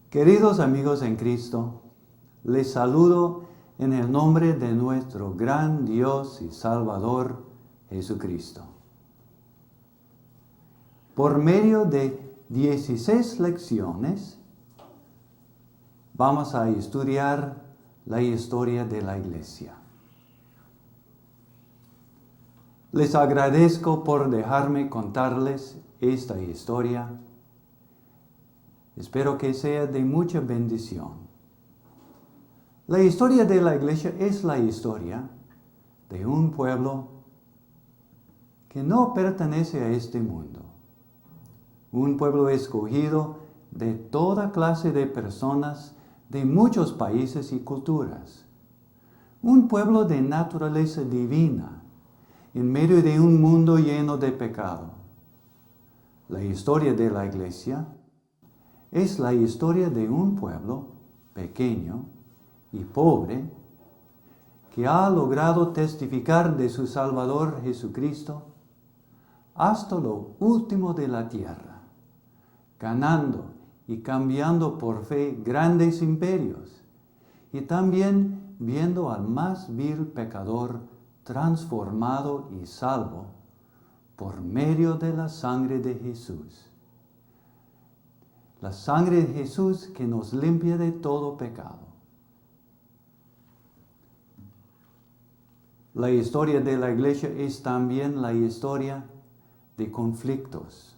Queridos amigos en Cristo, les saludo en el nombre de nuestro gran Dios y Salvador Jesucristo. Por medio de 16 lecciones, vamos a estudiar la historia de la Iglesia. Les agradezco por dejarme contarles esta historia. Espero que sea de mucha bendición. La historia de la Iglesia es la historia de un pueblo que no pertenece a este mundo. Un pueblo escogido de toda clase de personas de muchos países y culturas. Un pueblo de naturaleza divina en medio de un mundo lleno de pecado. La historia de la Iglesia es la historia de un pueblo pequeño y pobre que ha logrado testificar de su Salvador Jesucristo hasta lo último de la tierra, ganando y cambiando por fe grandes imperios y también viendo al más vil pecador transformado y salvo por medio de la sangre de Jesús. La sangre de Jesús que nos limpia de todo pecado. La historia de la Iglesia es también la historia de conflictos.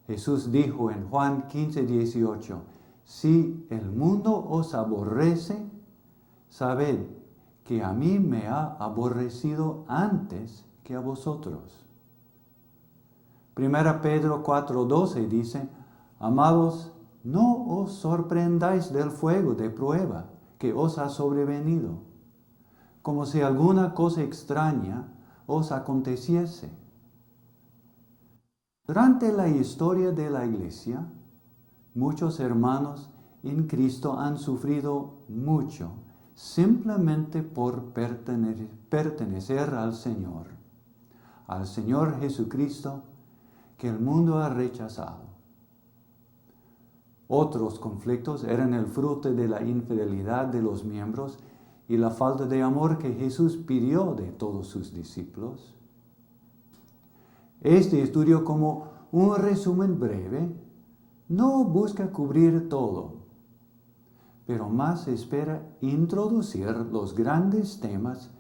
Jesús dijo en Juan 15:18, si el mundo os aborrece, sabed que a mí me ha aborrecido antes que a vosotros. 1 Pedro 4:12 dice, amados, no os sorprendáis del fuego de prueba que os ha sobrevenido, como si alguna cosa extraña os aconteciese. Durante la historia de la Iglesia, muchos hermanos en Cristo han sufrido mucho simplemente por pertenecer al Señor Jesucristo, que el mundo ha rechazado. Otros conflictos eran el fruto de la infidelidad de los miembros y la falta de amor que Jesús pidió de todos sus discípulos. Este estudio, como un resumen breve, no busca cubrir todo, pero más espera introducir los grandes temas,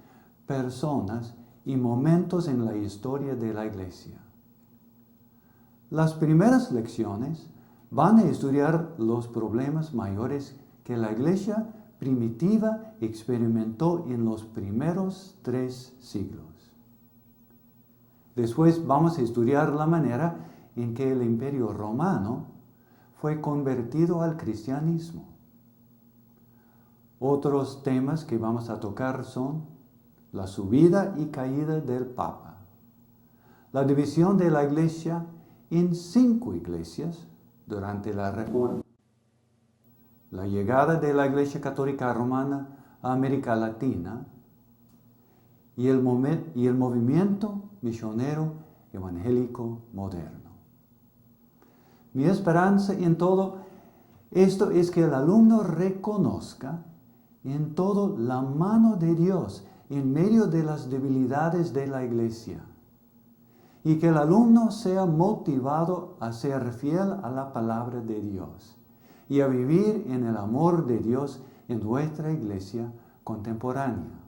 personas y momentos en la historia de la Iglesia. Las primeras lecciones van a estudiar los problemas mayores que la Iglesia primitiva experimentó en los primeros 3 siglos. Después vamos a estudiar la manera en que el Imperio Romano fue convertido al cristianismo. Otros temas que vamos a tocar son la subida y caída del Papa, la división de la Iglesia en 5 iglesias durante la Reforma, la llegada de la Iglesia Católica Romana a América Latina y el movimiento misionero evangélico moderno. Mi esperanza en todo esto es que el alumno reconozca en todo la mano de Dios en medio de las debilidades de la Iglesia y que el alumno sea motivado a ser fiel a la palabra de Dios y a vivir en el amor de Dios en nuestra Iglesia contemporánea.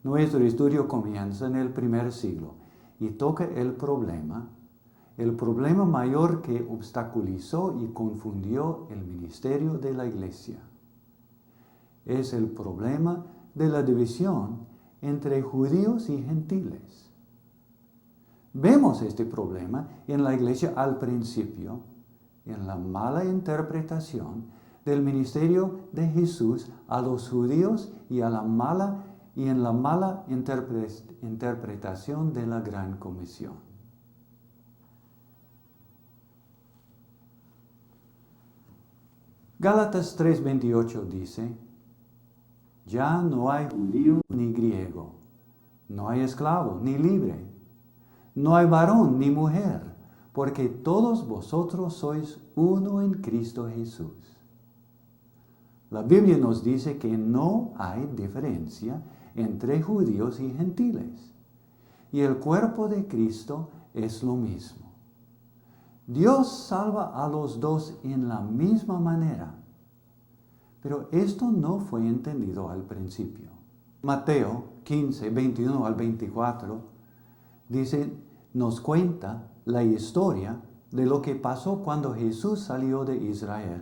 Nuestro estudio comienza en el primer siglo y toca el problema el problema mayor que obstaculizó y confundió el ministerio de la iglesia es el problema de la división entre judíos y gentiles. Vemos este problema en la iglesia al principio, en la mala interpretación del ministerio de Jesús a los judíos y en la mala interpretación de la Gran Comisión. Gálatas 3:28 dice: ya no hay judío ni griego, no hay esclavo ni libre, no hay varón ni mujer, porque todos vosotros sois uno en Cristo Jesús. La Biblia nos dice que no hay diferencia entre judíos y gentiles, y el cuerpo de Cristo es lo mismo. Dios salva a los dos en la misma manera, pero esto no fue entendido al principio. Mateo 15, 21 al 24, nos cuenta la historia de lo que pasó cuando Jesús salió de Israel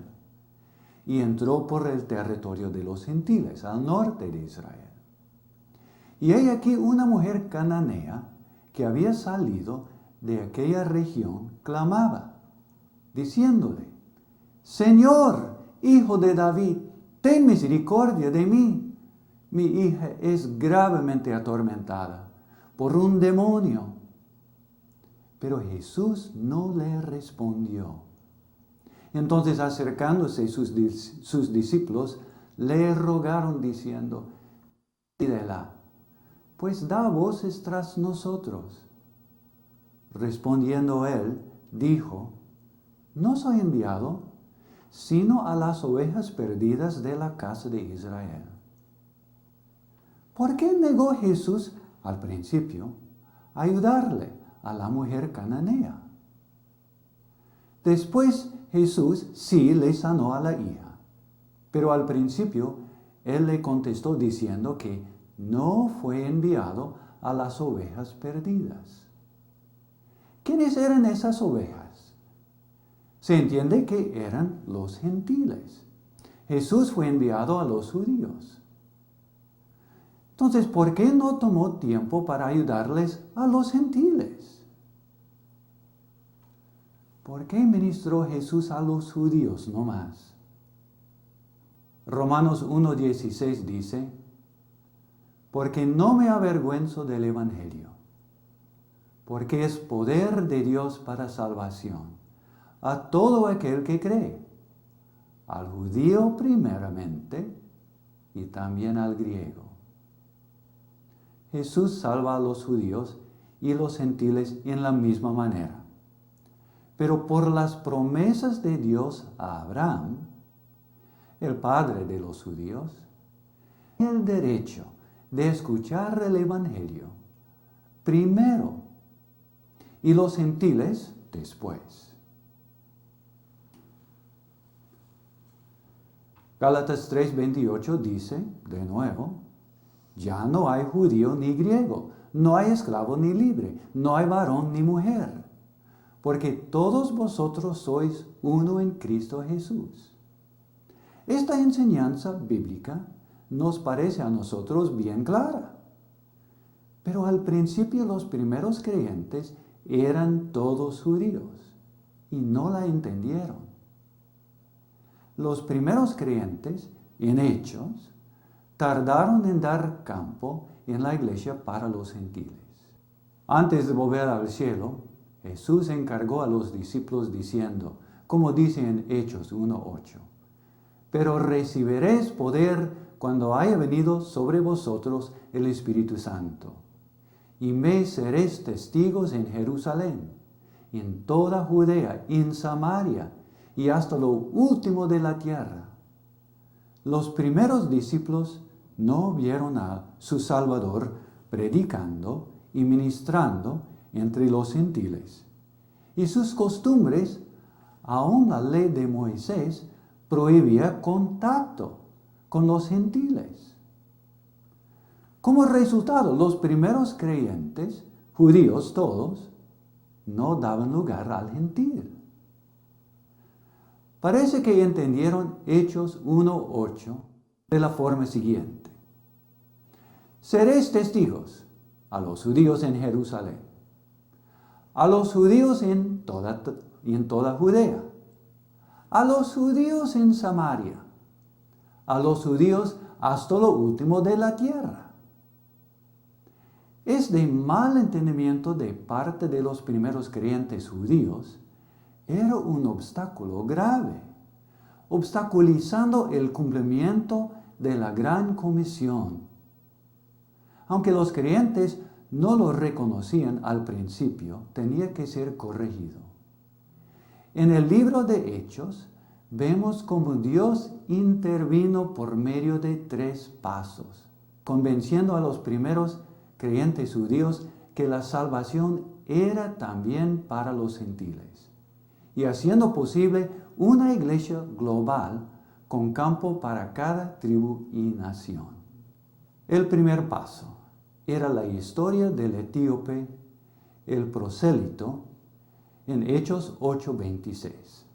y entró por el territorio de los gentiles, al norte de Israel. Y hay aquí una mujer cananea que había salido de aquella región, clamaba, diciéndole: Señor, Hijo de David, ten misericordia de mí. Mi hija es gravemente atormentada por un demonio. Pero Jesús no le respondió. Entonces, acercándose sus discípulos, le rogaron diciendo: pídela, pues da voces tras nosotros. Respondiendo él, dijo: no soy enviado, sino a las ovejas perdidas de la casa de Israel. ¿Por qué negó Jesús al principio ayudarle a la mujer cananea? Después Jesús sí le sanó a la hija, pero al principio él le contestó diciendo que no fue enviado a las ovejas perdidas. ¿Quiénes eran esas ovejas? Se entiende que eran los gentiles. Jesús fue enviado a los judíos. Entonces, ¿por qué no tomó tiempo para ayudarles a los gentiles? ¿Por qué ministró Jesús a los judíos nomás? Romanos 1:16 dice: porque no me avergüenzo del Evangelio, porque es poder de Dios para salvación a todo aquel que cree, al judío primeramente y también al griego. Jesús salva a los judíos y los gentiles en la misma manera. Pero por las promesas de Dios a Abraham, el padre de los judíos, el derecho de escuchar el Evangelio primero y los gentiles después. Gálatas 3:28 dice, de nuevo: ya no hay judío ni griego, no hay esclavo ni libre, no hay varón ni mujer, porque todos vosotros sois uno en Cristo Jesús. Esta enseñanza bíblica nos parece a nosotros bien clara, pero al principio los primeros creyentes eran todos judíos y no la entendieron. Los primeros creyentes, en Hechos, tardaron en dar campo en la iglesia para los gentiles. Antes de volver al cielo, Jesús encargó a los discípulos diciendo, como dice en Hechos 1:8, pero recibiréis poder cuando haya venido sobre vosotros el Espíritu Santo, y me seréis testigos en Jerusalén, en toda Judea, en Samaria, y hasta lo último de la tierra. Los primeros discípulos no vieron a su Salvador predicando y ministrando entre los gentiles. Y sus costumbres, aún la ley de Moisés, prohibía contacto con los gentiles. Como resultado, los primeros creyentes, judíos todos, no daban lugar al gentil. Parece que entendieron Hechos 1:8 de la forma siguiente. Seréis testigos a los judíos en Jerusalén, a los judíos en toda Judea, a los judíos en Samaria, a los judíos hasta lo último de la tierra. Es de mal entendimiento de parte de los primeros creyentes judíos, era un obstáculo grave, obstaculizando el cumplimiento de la gran comisión. Aunque los creyentes no lo reconocían al principio, tenía que ser corregido. En el libro de Hechos, vemos cómo Dios intervino por medio de 3 pasos, convenciendo a los primeros creyentes judíos que la salvación era también para los gentiles, y haciendo posible una iglesia global con campo para cada tribu y nación. El primer paso era la historia del etíope, el prosélito, en Hechos 8:26.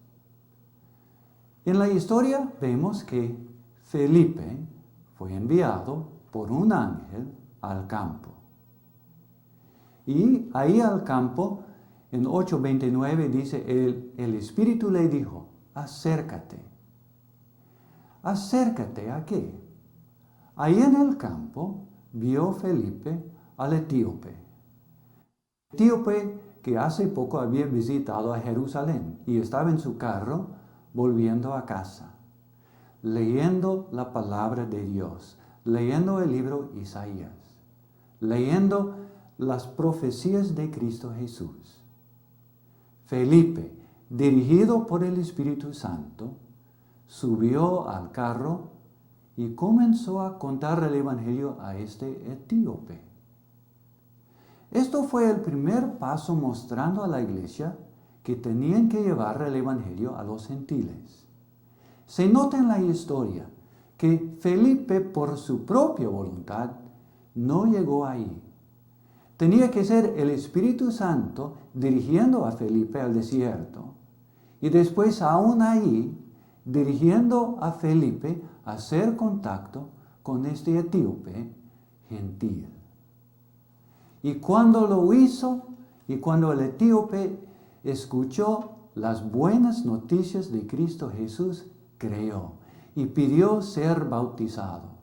En la historia vemos que Felipe fue enviado por un ángel al campo. Y ahí al campo, en 8:29 dice, el Espíritu le dijo, acércate. ¿Acércate a qué? Ahí en el campo vio Felipe al etíope. Etíope que hace poco había visitado a Jerusalén y estaba en su carro volviendo a casa, leyendo la palabra de Dios, leyendo el libro Isaías, leyendo las profecías de Cristo Jesús. Felipe, dirigido por el Espíritu Santo, subió al carro y comenzó a contar el Evangelio a este etíope. Esto fue el primer paso mostrando a la iglesia que tenían que llevar el Evangelio a los gentiles. Se nota en la historia que Felipe, por su propia voluntad, no llegó ahí. Tenía que ser el Espíritu Santo dirigiendo a Felipe al desierto y después aún ahí dirigiendo a Felipe a hacer contacto con este etíope gentil. Y cuando lo hizo, y cuando el etíope escuchó las buenas noticias de Cristo Jesús, creyó y pidió ser bautizado.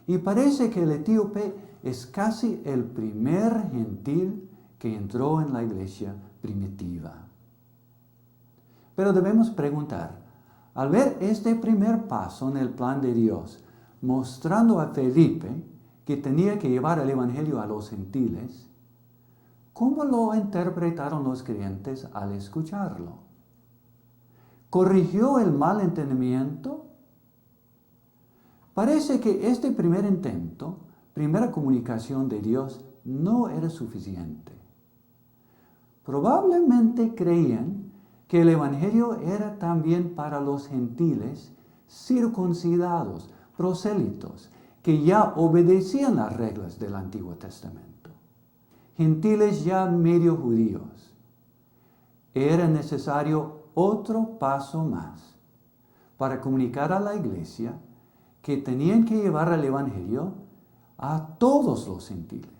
Y parece que el etíope es casi el primer gentil que entró en la iglesia primitiva. Pero debemos preguntar, al ver este primer paso en el plan de Dios, mostrando a Felipe que tenía que llevar el Evangelio a los gentiles, ¿cómo lo interpretaron los creyentes al escucharlo? ¿Corrigió el mal entendimiento? Parece que este primer intento, primera comunicación de Dios, no era suficiente. Probablemente creían que el Evangelio era también para los gentiles circuncidados, prosélitos, que ya obedecían las reglas del Antiguo Testamento. Gentiles ya medio judíos. Era necesario otro paso más para comunicar a la iglesia que tenían que llevar el Evangelio a todos los gentiles.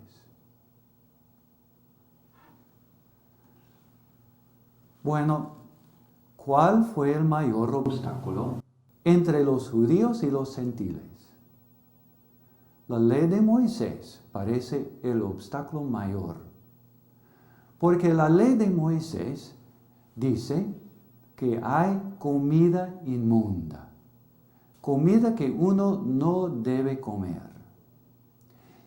Bueno, ¿cuál fue el mayor obstáculo entre los judíos y los gentiles? La ley de Moisés parece el obstáculo mayor, porque la ley de Moisés dice que hay comida inmunda, comida que uno no debe comer.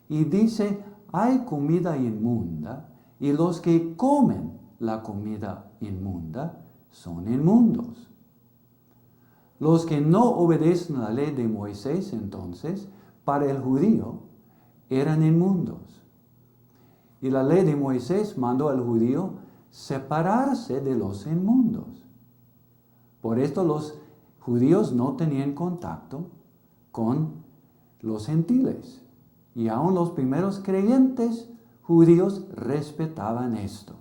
Y dice, hay comida inmunda y los que comen la comida inmunda son inmundos. Los que no obedecen la ley de Moisés, entonces, para el judío, eran inmundos. Y la ley de Moisés mandó al judío separarse de los inmundos. Por esto los judíos no tenían contacto con los gentiles. Y aún los primeros creyentes judíos respetaban esto.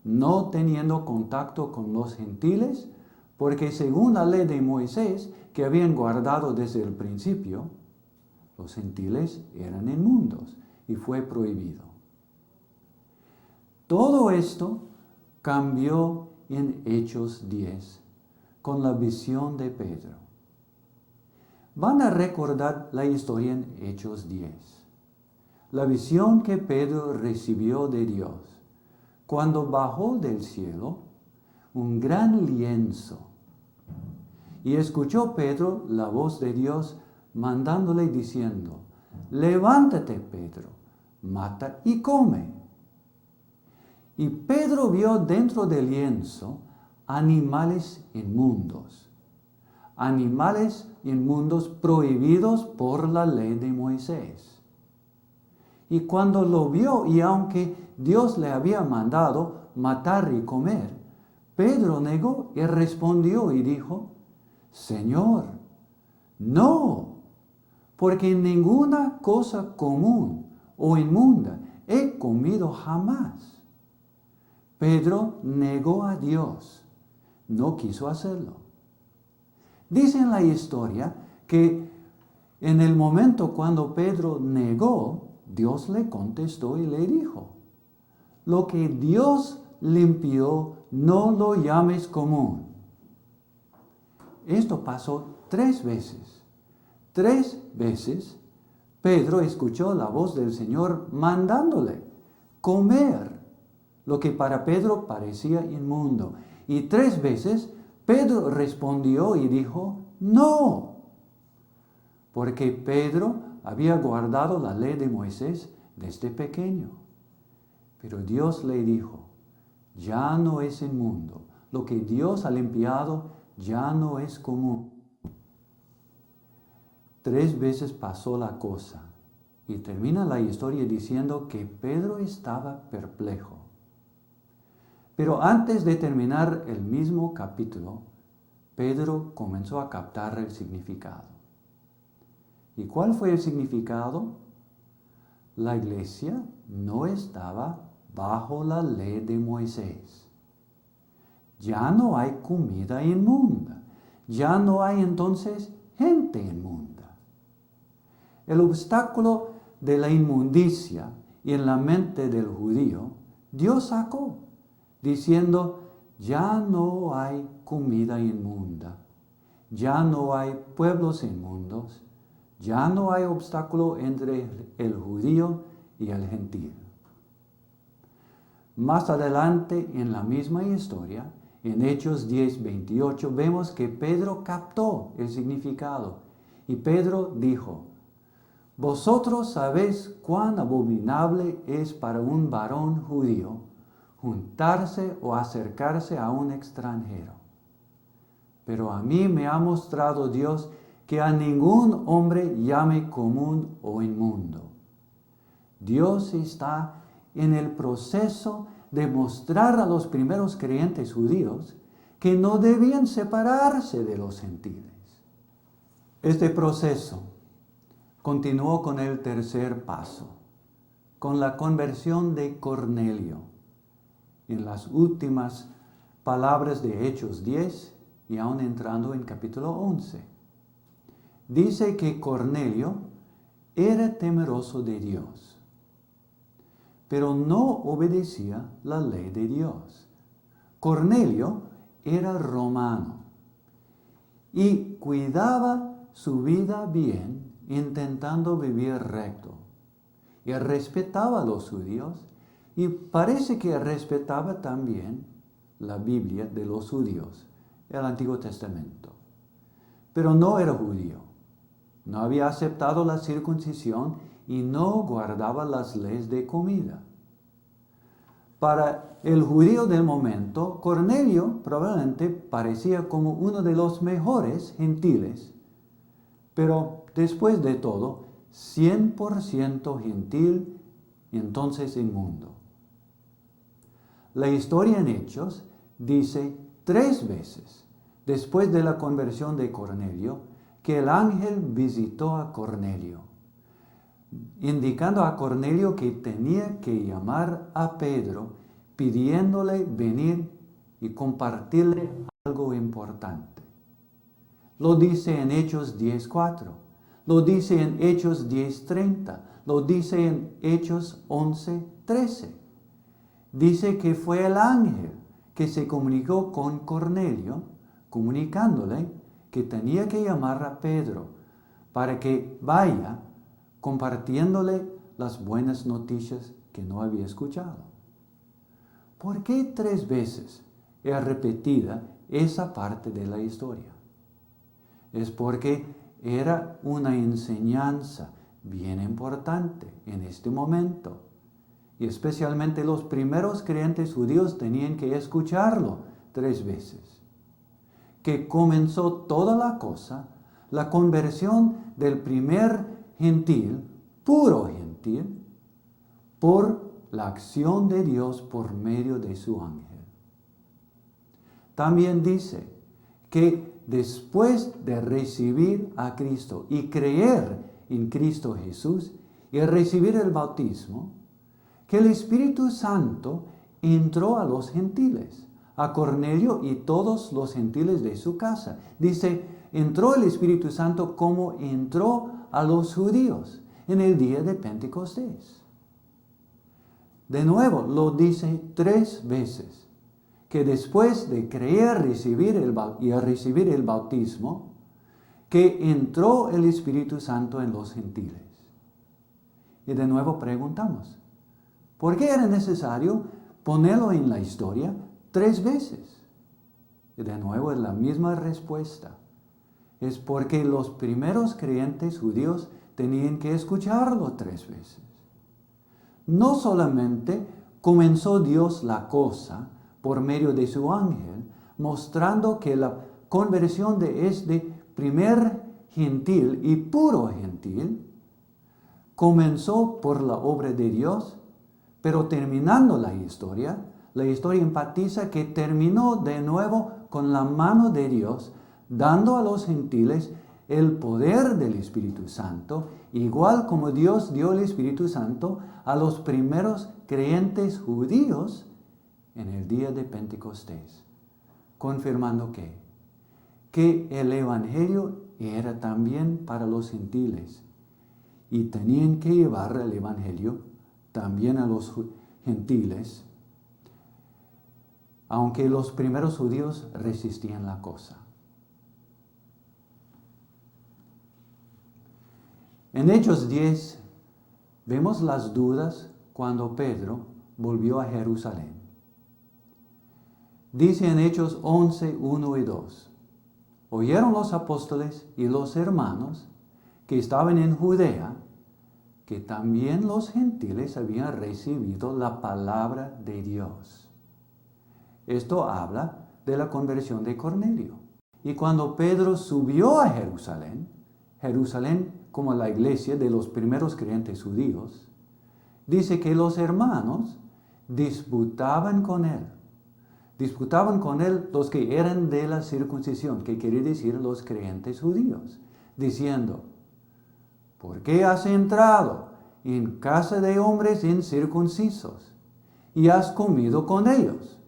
no teniendo contacto con los gentiles, porque según la ley de Moisés, que habían guardado desde el principio, los gentiles eran inmundos y fue prohibido. Todo esto cambió en Hechos 10 con la visión de Pedro. Van a recordar la historia en Hechos 10. La visión que Pedro recibió de Dios cuando bajó del cielo un gran lienzo. Y escuchó Pedro la voz de Dios mandándole diciendo, levántate, Pedro, mata y come. Y Pedro vio dentro del lienzo animales inmundos prohibidos por la ley de Moisés. Y cuando lo vio, y aunque Dios le había mandado matar y comer, Pedro negó y respondió y dijo, Señor, no, porque ninguna cosa común o inmunda he comido jamás. Pedro negó a Dios, no quiso hacerlo. Dice en la historia que en el momento cuando Pedro negó, Dios le contestó y le dijo, lo que Dios limpió, no lo llames común. Esto pasó 3 veces. 3 veces Pedro escuchó la voz del Señor mandándole comer lo que para Pedro parecía inmundo. Y 3 veces Pedro respondió y dijo, no, porque Pedro había guardado la ley de Moisés desde pequeño. Pero Dios le dijo, ya no es inmundo. Lo que Dios ha limpiado ya no es común. 3 veces pasó la cosa y termina la historia diciendo que Pedro estaba perplejo. Pero antes de terminar el mismo capítulo, Pedro comenzó a captar el significado. ¿Y cuál fue el significado? La iglesia no estaba bajo la ley de Moisés. Ya no hay comida inmunda. Ya no hay entonces gente inmunda. El obstáculo de la inmundicia y en la mente del judío, Dios sacó, diciendo, ya no hay comida inmunda, ya no hay pueblos inmundos, ya no hay obstáculo entre el judío y el gentil. Más adelante en la misma historia, en Hechos 10:28, vemos que Pedro captó el significado. Y Pedro dijo, vosotros sabéis cuán abominable es para un varón judío juntarse o acercarse a un extranjero. Pero a mí me ha mostrado Dios que a ningún hombre llame común o inmundo. Dios está en el proceso de mostrar a los primeros creyentes judíos que no debían separarse de los gentiles. Este proceso continuó con el tercer paso, con la conversión de Cornelio. En las últimas palabras de Hechos 10 y aún entrando en capítulo 11. Dice que Cornelio era temeroso de Dios, pero no obedecía la ley de Dios. Cornelio era romano y cuidaba su vida bien, intentando vivir recto. Y respetaba a los judíos y parece que respetaba también la Biblia de los judíos, el Antiguo Testamento. Pero no era judío, no había aceptado la circuncisión y no guardaba las leyes de comida. Para el judío del momento, Cornelio probablemente parecía como uno de los mejores gentiles, pero después de todo, 100% gentil y entonces inmundo. La historia en Hechos dice 3 veces, después de la conversión de Cornelio, que el ángel visitó a Cornelio, indicando a Cornelio que tenía que llamar a Pedro, pidiéndole venir y compartirle algo importante. Lo dice en Hechos 10:4, lo dice en Hechos 10:30, lo dice en Hechos 11:13. Dice que fue el ángel que se comunicó con Cornelio, comunicándole que tenía que llamar a Pedro para que vaya compartiéndole las buenas noticias que no había escuchado. ¿Por qué 3 veces es repetida esa parte de la historia? Es porque era una enseñanza bien importante en este momento. Y especialmente los primeros creyentes judíos tenían que escucharlo 3 veces. Que comenzó toda la cosa, la conversión del primer gentil, puro gentil, por la acción de Dios por medio de su ángel. También dice que después de recibir a Cristo y creer en Cristo Jesús y recibir el bautismo, que el Espíritu Santo entró a los gentiles, a Cornelio y todos los gentiles de su casa. Dice, entró el Espíritu Santo como entró a los judíos en el día de Pentecostés. De nuevo, lo dice 3 veces, que después de creer y recibir el bautismo, que entró el Espíritu Santo en los gentiles. Y de nuevo preguntamos, ¿por qué era necesario ponerlo en la historia 3 veces? Y de nuevo es la misma respuesta. Es porque los primeros creyentes judíos tenían que escucharlo 3 veces. No solamente comenzó Dios la cosa por medio de su ángel, mostrando que la conversión de este primer gentil y puro gentil comenzó por la obra de Dios, pero terminando la historia enfatiza que terminó de nuevo con la mano de Dios, dando a los gentiles el poder del Espíritu Santo, igual como Dios dio el Espíritu Santo a los primeros creyentes judíos en el día de Pentecostés, confirmando que el Evangelio era también para los gentiles y tenían que llevar el Evangelio también a los gentiles, aunque los primeros judíos resistían la cosa. En Hechos 10 vemos las dudas cuando Pedro volvió a Jerusalén. Dice en Hechos 11, 1 y 2, oyeron los apóstoles y los hermanos que estaban en Judea, que también los gentiles habían recibido la palabra de Dios. Esto habla de la conversión de Cornelio. Y cuando Pedro subió a Jerusalén como la iglesia de los primeros creyentes judíos, dice que los hermanos disputaban con él los que eran de la circuncisión, que quiere decir los creyentes judíos, diciendo, ¿por qué has entrado en casa de hombres incircuncisos y has comido con ellos?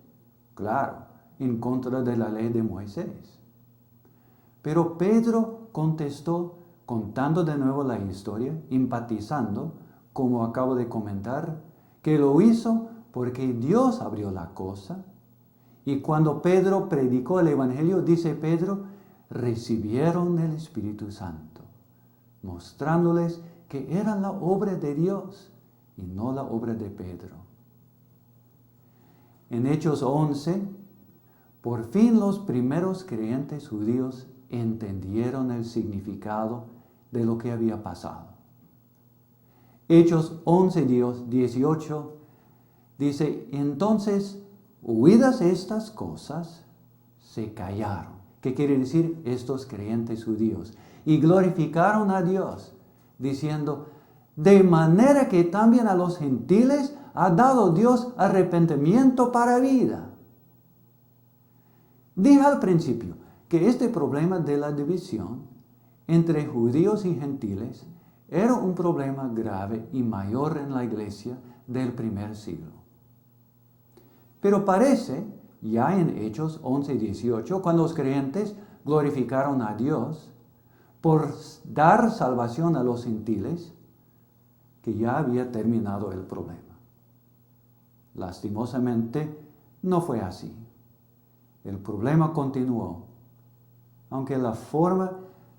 Claro, en contra de la ley de Moisés. Pero Pedro contestó, contando de nuevo la historia, empatizando, como acabo de comentar, que lo hizo porque Dios abrió la cosa. Y cuando Pedro predicó el Evangelio, dice Pedro, recibieron el Espíritu Santo, mostrándoles que era la obra de Dios y no la obra de Pedro. En Hechos 11, por fin los primeros creyentes judíos entendieron el significado de lo que había pasado. Hechos 11, 18 dice, entonces, oídas estas cosas, se callaron. ¿Qué quiere decir estos creyentes judíos? Y glorificaron a Dios, diciendo, de manera que también a los gentiles ha dado Dios arrepentimiento para vida. Dije al principio que este problema de la división entre judíos y gentiles era un problema grave y mayor en la iglesia del primer siglo. Pero parece, ya en Hechos 11:18, cuando los creyentes glorificaron a Dios por dar salvación a los gentiles, que ya había terminado el problema. Lastimosamente, no fue así. El problema continuó. Aunque la forma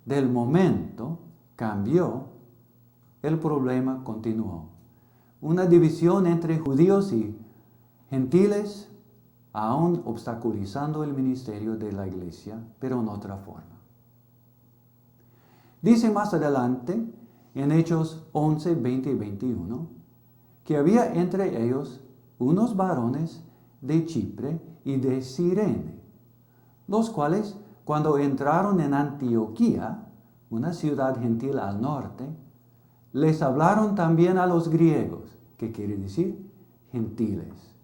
del momento cambió, el problema continuó. Una división entre judíos y gentiles, aún obstaculizando el ministerio de la iglesia, pero en otra forma. Dice más adelante, en Hechos 11, 20 y 21, que había entre ellos unos varones de Chipre y de Cirene, los cuales, cuando entraron en Antioquía, una ciudad gentil al norte, les hablaron también a los griegos, que quiere decir gentiles,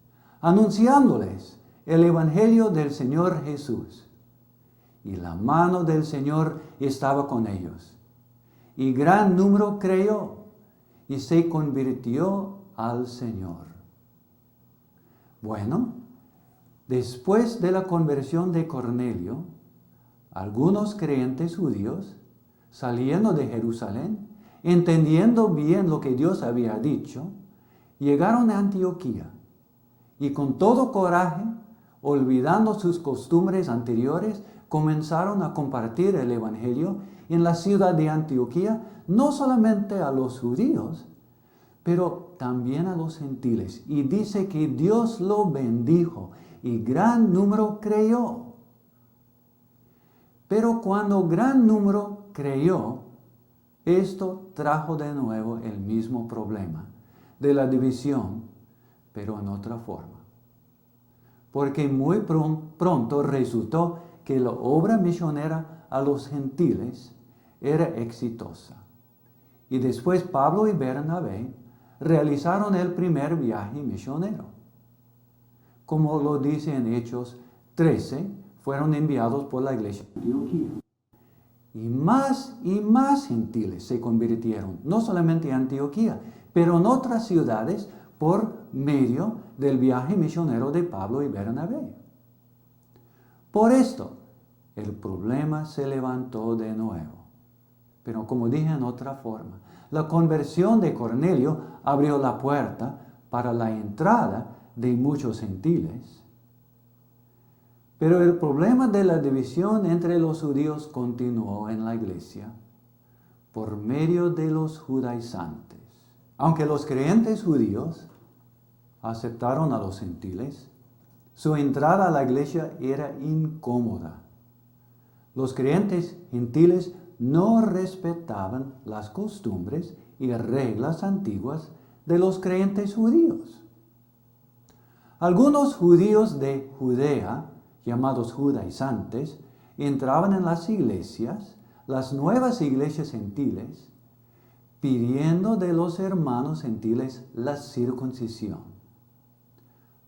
anunciándoles el evangelio del Señor Jesús. Y la mano del Señor estaba con ellos. Y gran número creyó y se convirtió al Señor. Bueno, después de la conversión de Cornelio, algunos creyentes judíos, saliendo de Jerusalén, entendiendo bien lo que Dios había dicho, llegaron a Antioquía y con todo coraje, olvidando sus costumbres anteriores, comenzaron a compartir el evangelio en la ciudad de Antioquía, no solamente a los judíos, pero también a los gentiles. Y dice que Dios lo bendijo y gran número creyó. Pero cuando gran número creyó, esto trajo de nuevo el mismo problema de la división, pero en otra forma. Porque muy pronto resultó que la obra misionera a los gentiles era exitosa. Y después Pablo y Bernabé realizaron el primer viaje misionero. Como lo dice en Hechos 13, fueron enviados por la iglesia de Antioquía. Y más gentiles se convirtieron, no solamente en Antioquía, pero en otras ciudades por medio del viaje misionero de Pablo y Bernabé. Por esto, el problema se levantó de nuevo. Pero como dije en otra forma, la conversión de Cornelio abrió la puerta para la entrada de muchos gentiles. Pero el problema de la división entre los judíos continuó en la iglesia por medio de los judaizantes. Aunque los creyentes judíos aceptaron a los gentiles, su entrada a la iglesia era incómoda. Los creyentes gentiles no respetaban las costumbres y reglas antiguas de los creyentes judíos. Algunos judíos de Judea, llamados judaizantes, entraban en las iglesias, las nuevas iglesias gentiles, pidiendo de los hermanos gentiles la circuncisión.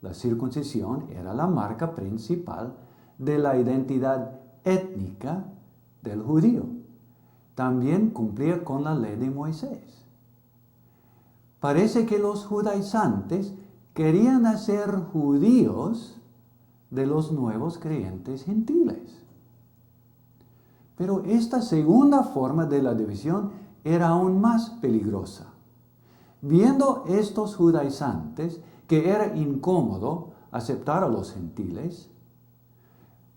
La circuncisión era la marca principal de la identidad étnica del judío. También cumplía con la ley de Moisés. Parece que los judaizantes querían hacer judíos de los nuevos creyentes gentiles. Pero esta segunda forma de la división era aún más peligrosa. Viendo estos judaizantes que era incómodo aceptar a los gentiles,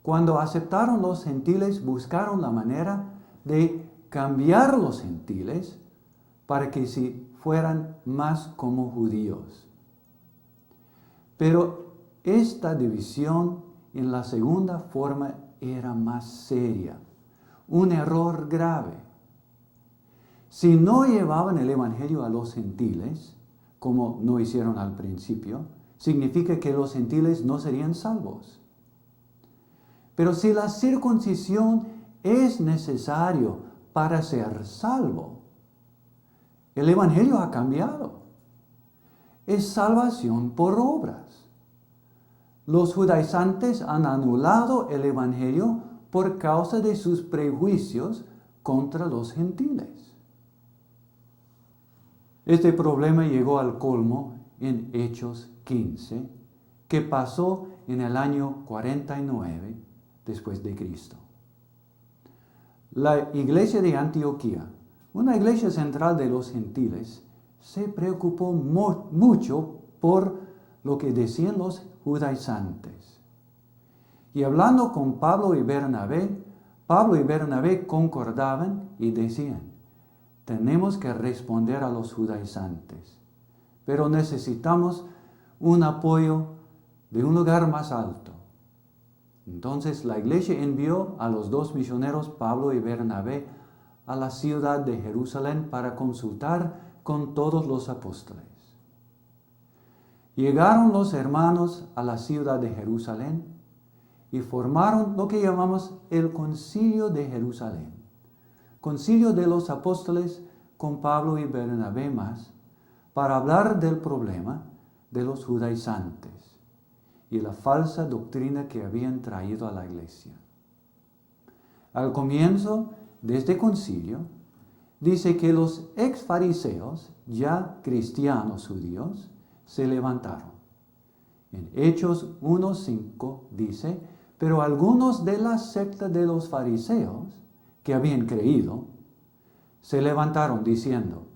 cuando aceptaron los gentiles buscaron la manera de cambiar los gentiles para que fueran más como judíos. Pero esta división en la segunda forma era más seria, un error grave. Si no llevaban el evangelio a los gentiles, como no hicieron al principio, significa que los gentiles no serían salvos. Pero si la circuncisión es necesario para ser salvo, el evangelio ha cambiado. Es salvación por obras. Los judaizantes han anulado el evangelio por causa de sus prejuicios contra los gentiles. Este problema llegó al colmo en Hechos 15 que pasó en el año 49 después de Cristo. La iglesia de Antioquía, una iglesia central de los gentiles, se preocupó mucho por lo que decían los judaizantes. Y hablando con Pablo y Bernabé concordaban y decían: tenemos que responder a los judaizantes, pero necesitamos un apoyo de un lugar más alto. Entonces la iglesia envió a los dos misioneros, Pablo y Bernabé, a la ciudad de Jerusalén para consultar con todos los apóstoles. Llegaron los hermanos a la ciudad de Jerusalén y formaron lo que llamamos el Concilio de Jerusalén. Concilio de los apóstoles con Pablo y Bernabé más, para hablar del problema de los judaizantes y la falsa doctrina que habían traído a la iglesia. Al comienzo de este concilio, dice que los ex fariseos, ya cristianos judíos, se levantaron. En Hechos 1:5 dice: pero algunos de la secta de los fariseos que habían creído, se levantaron diciendo: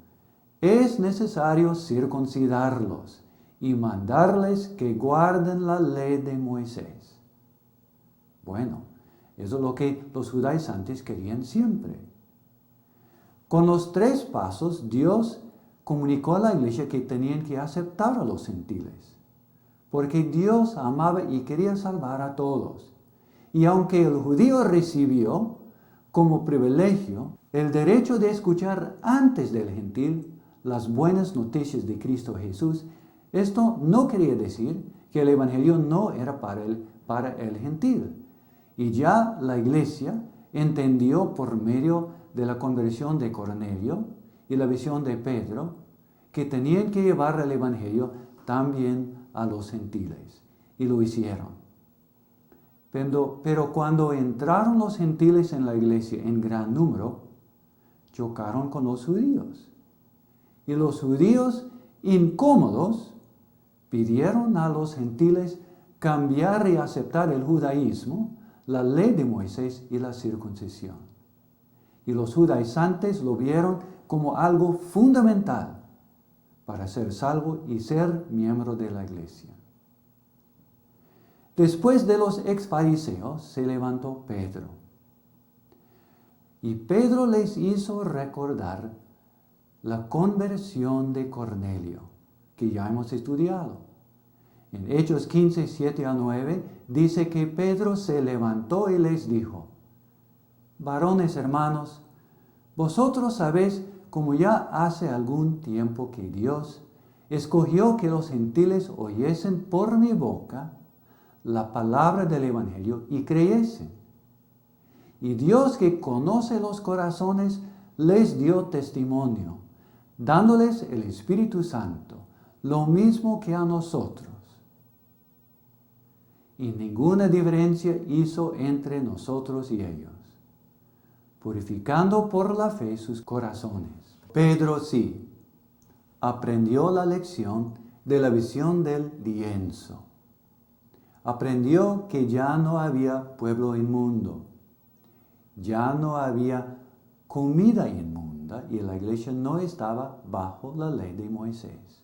es necesario circuncidarlos y mandarles que guarden la ley de Moisés. Bueno, eso es lo que los judaizantes querían siempre. Con los 3 pasos, Dios comunicó a la iglesia que tenían que aceptar a los gentiles, porque Dios amaba y quería salvar a todos. Y aunque el judío recibió como privilegio el derecho de escuchar antes del gentil las buenas noticias de Cristo Jesús, esto no quería decir que el evangelio no era para el gentil. Y ya la iglesia entendió por medio de la conversión de Cornelio y la visión de Pedro que tenían que llevar el evangelio también a los gentiles. Y lo hicieron. Pero cuando entraron los gentiles en la iglesia en gran número, chocaron con los judíos. Y los judíos, incómodos, pidieron a los gentiles cambiar y aceptar el judaísmo, la ley de Moisés y la circuncisión. Y los judaizantes lo vieron como algo fundamental para ser salvo y ser miembro de la iglesia. Después de los ex fariseos se levantó Pedro. Y Pedro les hizo recordar la conversión de Cornelio, que ya hemos estudiado. En Hechos 15, 7-9, dice que Pedro se levantó y les dijo: varones hermanos, vosotros sabéis como ya hace algún tiempo que Dios escogió que los gentiles oyesen por mi boca la palabra del evangelio y creyesen. Y Dios, que conoce los corazones, les dio testimonio, dándoles el Espíritu Santo, lo mismo que a nosotros. Y ninguna diferencia hizo entre nosotros y ellos, purificando por la fe sus corazones. Pedro sí aprendió la lección de la visión del lienzo. Aprendió que ya no había pueblo inmundo, ya no había comida inmunda y la iglesia no estaba bajo la ley de Moisés.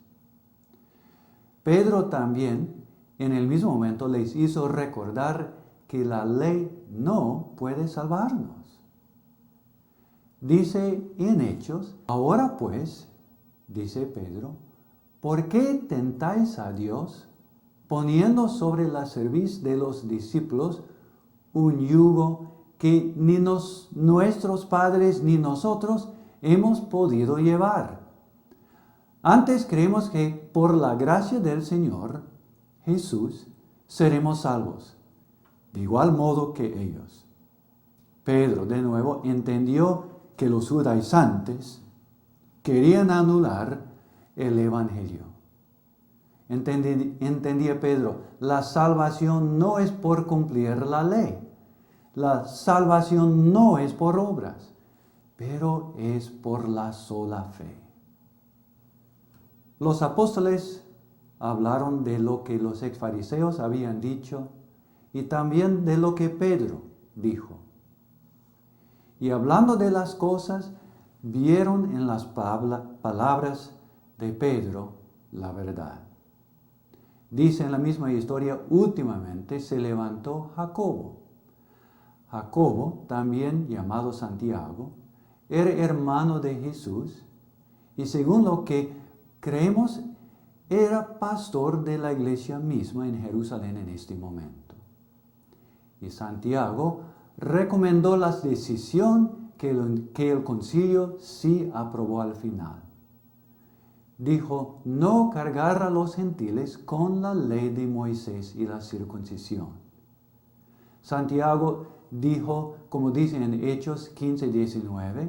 Pedro también en el mismo momento les hizo recordar que la ley no puede salvarnos. Dice en Hechos: ahora pues, dice Pedro, ¿por qué tentáis a Dios poniendo sobre la cerviz de los discípulos un yugo que ni nuestros padres ni nosotros hemos podido llevar? Antes creemos que por la gracia del Señor Jesús seremos salvos, de igual modo que ellos. Pedro de nuevo entendió que los judaizantes querían anular el evangelio. Entendía Pedro, la salvación no es por cumplir la ley. La salvación no es por obras, pero es por la sola fe. Los apóstoles hablaron de lo que los exfariseos habían dicho y también de lo que Pedro dijo. Y hablando de las cosas, vieron en las palabras de Pedro la verdad. Dice en la misma historia, últimamente se levantó Jacobo. Jacobo, también llamado Santiago, era hermano de Jesús y según lo que creemos, era pastor de la iglesia misma en Jerusalén en este momento. Y Santiago recomendó la decisión que el concilio sí aprobó al final. Dijo, no cargar a los gentiles con la ley de Moisés y la circuncisión. Santiago dijo, como dice en Hechos 15:19,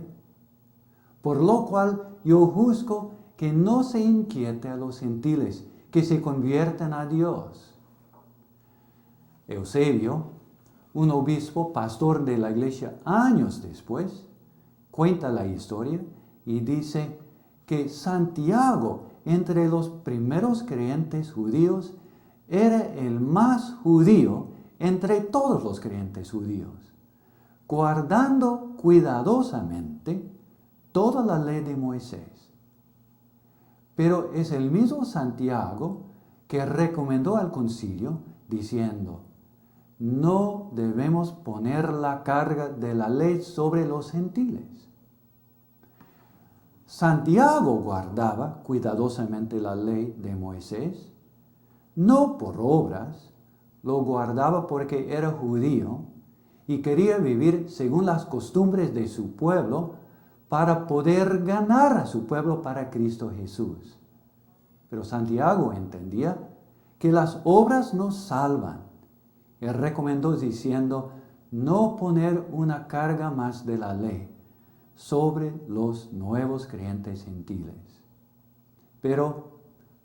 por lo cual yo juzgo que no se inquiete a los gentiles, que se conviertan a Dios. Eusebio, un obispo, pastor de la iglesia años después, cuenta la historia y dice que Santiago, entre los primeros creyentes judíos, era el más judío entre todos los creyentes judíos, guardando cuidadosamente toda la ley de Moisés. Pero es el mismo Santiago que recomendó al concilio diciendo, no debemos poner la carga de la ley sobre los gentiles. Santiago guardaba cuidadosamente la ley de Moisés, no por obras, lo guardaba porque era judío y quería vivir según las costumbres de su pueblo para poder ganar a su pueblo para Cristo Jesús. Pero Santiago entendía que las obras nos salvan. Él recomendó diciendo, no poner una carga más de la ley sobre los nuevos creyentes gentiles. Pero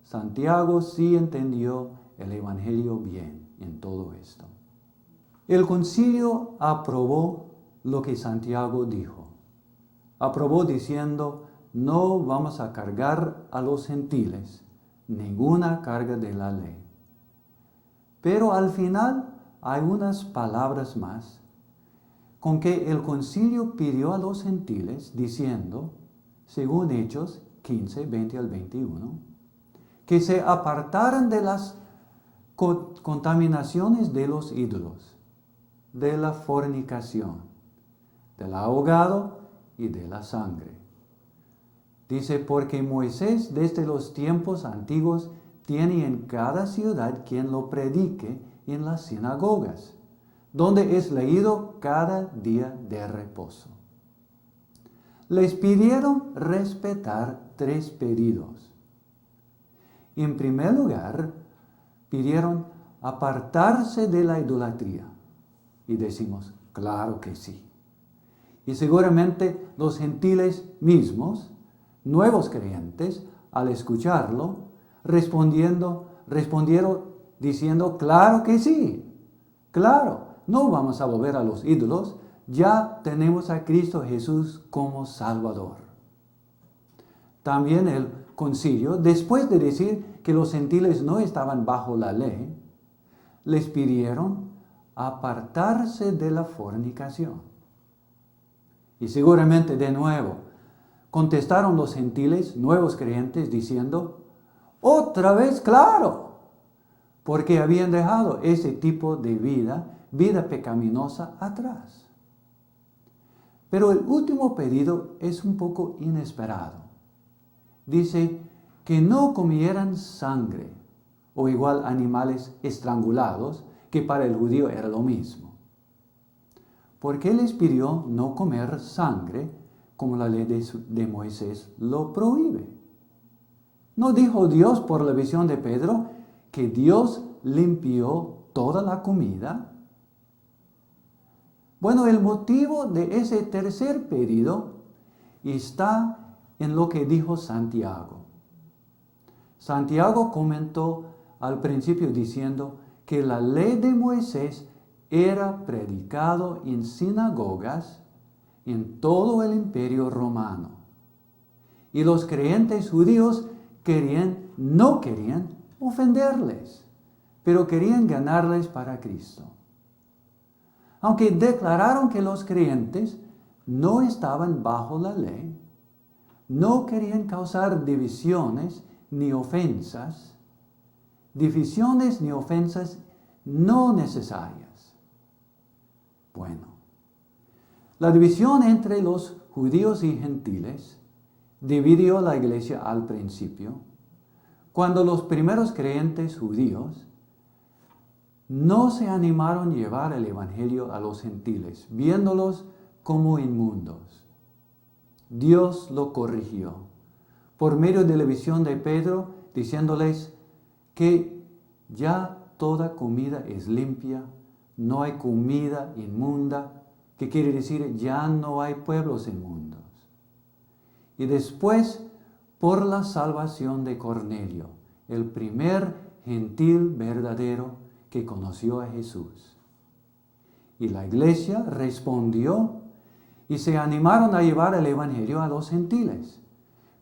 Santiago sí entendió el Evangelio bien en todo esto. El concilio aprobó lo que Santiago dijo. Aprobó diciendo, no vamos a cargar a los gentiles ninguna carga de la ley. Pero al final hay unas palabras más con que el concilio pidió a los gentiles diciendo, según Hechos 15, 20 al 21, que se apartaran de las contaminaciones de los ídolos, de la fornicación, del ahogado y de la sangre. Dice, porque Moisés desde los tiempos antiguos tiene en cada ciudad quien lo predique en las sinagogas, donde es leído cada día de reposo. Les pidieron respetar 3 pedidos. En primer lugar, pidieron apartarse de la idolatría. Y decimos, claro que sí. Y seguramente los gentiles mismos, nuevos creyentes, al escucharlo, respondieron diciendo, claro que sí, claro, no vamos a volver a los ídolos, ya tenemos a Cristo Jesús como Salvador. También el concilio, después de decir que los gentiles no estaban bajo la ley, les pidieron apartarse de la fornicación. Y seguramente de nuevo contestaron los gentiles, nuevos creyentes, diciendo, otra vez, claro, porque habían dejado ese tipo de vida pecaminosa atrás. Pero el último pedido es un poco inesperado. Dice que no comieran sangre o igual animales estrangulados, que para el judío era lo mismo. ¿Por qué les pidió no comer sangre como la ley de Moisés lo prohíbe? ¿No dijo Dios por la visión de Pedro que Dios limpió toda la comida? Bueno, el motivo de ese tercer pedido está en lo que dijo Santiago. Santiago comentó al principio diciendo que la ley de Moisés era predicado en sinagogas en todo el imperio romano. Y los creyentes judíos no querían ofenderles, pero querían ganarles para Cristo. Aunque declararon que los creyentes no estaban bajo la ley, no querían causar divisiones ni ofensas no necesarias. Bueno, la división entre los judíos y gentiles dividió la iglesia al principio, cuando los primeros creyentes judíos no se animaron a llevar el evangelio a los gentiles, viéndolos como inmundos. Dios lo corrigió por medio de la visión de Pedro, diciéndoles que ya toda comida es limpia, no hay comida inmunda, que quiere decir ya no hay pueblos inmundos. Y después, por la salvación de Cornelio, el primer gentil verdadero que conoció a Jesús. Y la iglesia respondió y se animaron a llevar el evangelio a los gentiles.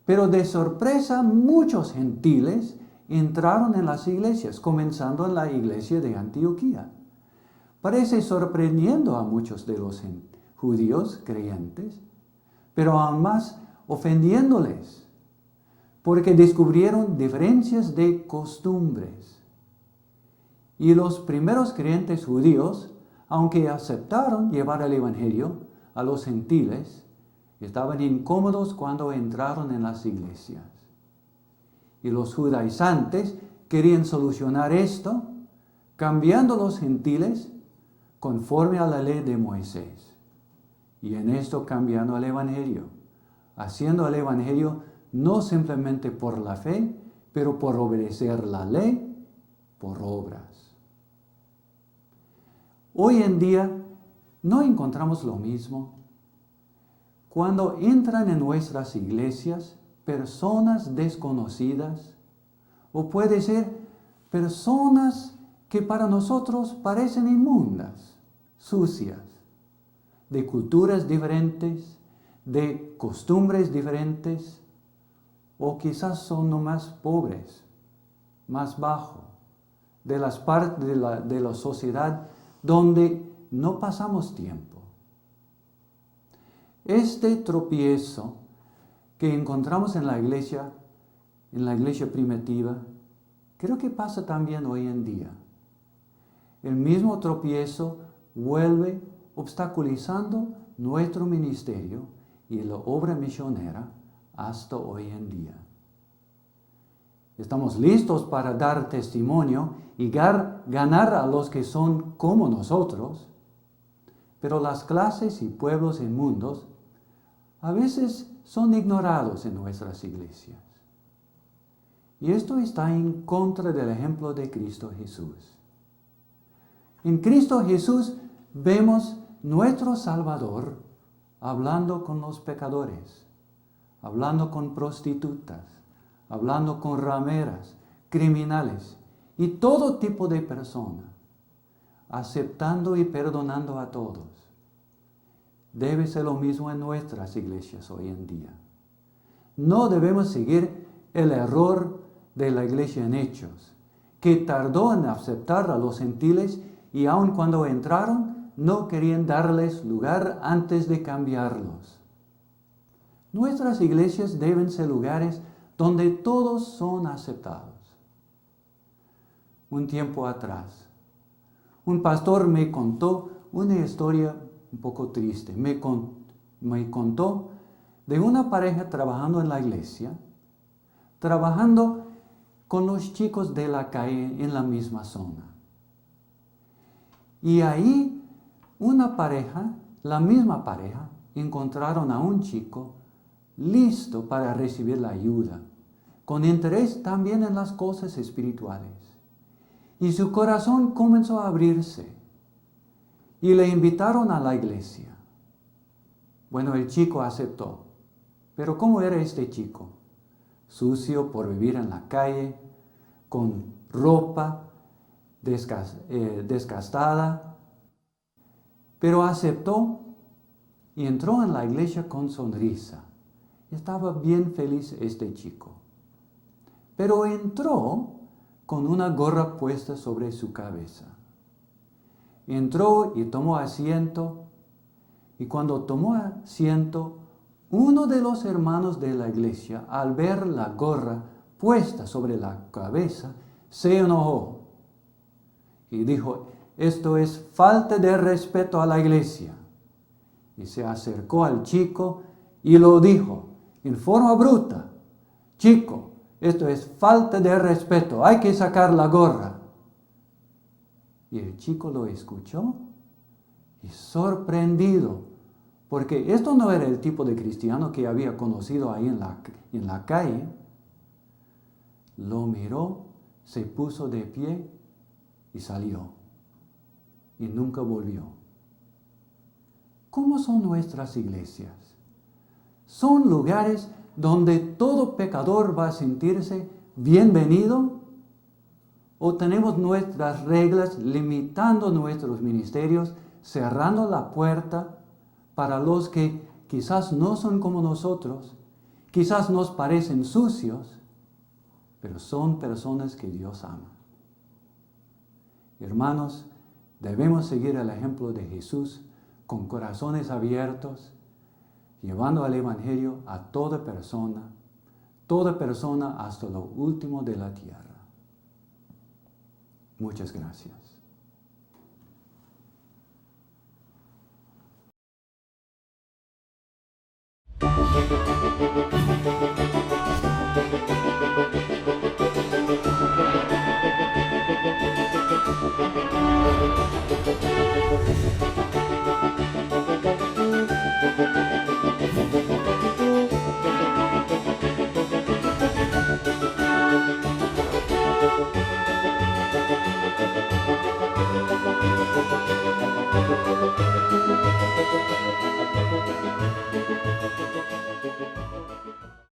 Pero de sorpresa muchos gentiles entraron en las iglesias, comenzando en la iglesia de Antioquía. Parece sorprendiendo a muchos de los judíos creyentes, pero aún más ofendiéndoles, porque descubrieron diferencias de costumbres. Y los primeros creyentes judíos, aunque aceptaron llevar el evangelio a los gentiles, estaban incómodos cuando entraron en las iglesias. Y los judaizantes querían solucionar esto cambiando los gentiles conforme a la ley de Moisés. Y en esto cambiando el evangelio, haciendo el evangelio no simplemente por la fe, pero por obedecer la ley, por obras. Hoy en día no encontramos lo mismo. Cuando entran en nuestras iglesias personas desconocidas, o puede ser personas que para nosotros parecen inmundas, sucias, de culturas diferentes, de costumbres diferentes, o quizás son nomás pobres, más bajo, de las partes de la sociedad donde no pasamos tiempo. Este tropiezo que encontramos en la iglesia primitiva, creo que pasa también hoy en día. El mismo tropiezo vuelve obstaculizando nuestro ministerio y la obra misionera hasta hoy en día. Estamos listos para dar testimonio y ganar a los que son como nosotros, pero las clases y pueblos inmundos a veces son ignorados en nuestras iglesias. Y esto está en contra del ejemplo de Cristo Jesús. En Cristo Jesús vemos nuestro Salvador hablando con los pecadores, hablando con prostitutas, hablando con rameras, criminales y todo tipo de personas, aceptando y perdonando a todos. Debe ser lo mismo en nuestras iglesias hoy en día. No debemos seguir el error de la iglesia en Hechos, que tardó en aceptar a los gentiles y aun cuando entraron, no querían darles lugar antes de cambiarlos. Nuestras iglesias deben ser lugares donde todos son aceptados. Un tiempo atrás, un pastor me contó una historia un poco triste. Me contó de una pareja trabajando en la iglesia, trabajando con los chicos de la calle en la misma zona. Y ahí la misma pareja, encontraron a un chico listo para recibir la ayuda, con interés también en las cosas espirituales. Y su corazón comenzó a abrirse y le invitaron a la iglesia. Bueno, el chico aceptó. Pero ¿cómo era este chico? Sucio por vivir en la calle, con ropa desgastada. Pero aceptó y entró en la iglesia con sonrisa. Estaba bien feliz este chico. Pero entró con una gorra puesta sobre su cabeza. Entró y tomó asiento, y cuando tomó asiento, uno de los hermanos de la iglesia, al ver la gorra puesta sobre la cabeza, se enojó y dijo: esto es falta de respeto a la iglesia. Y se acercó al chico y lo dijo en forma bruta: chico, esto es falta de respeto, hay que sacar la gorra. Y el chico lo escuchó y sorprendido, porque esto no era el tipo de cristiano que había conocido ahí en la calle, lo miró, se puso de pie y salió. Y nunca volvió. ¿Cómo son nuestras iglesias? ¿Son lugares donde todo pecador va a sentirse bienvenido? ¿O tenemos nuestras reglas limitando nuestros ministerios, cerrando la puerta para los que quizás no son como nosotros, quizás nos parecen sucios, pero son personas que Dios ama? Hermanos, debemos seguir el ejemplo de Jesús con corazones abiertos, llevando el Evangelio a toda persona hasta lo último de la tierra. Muchas gracias.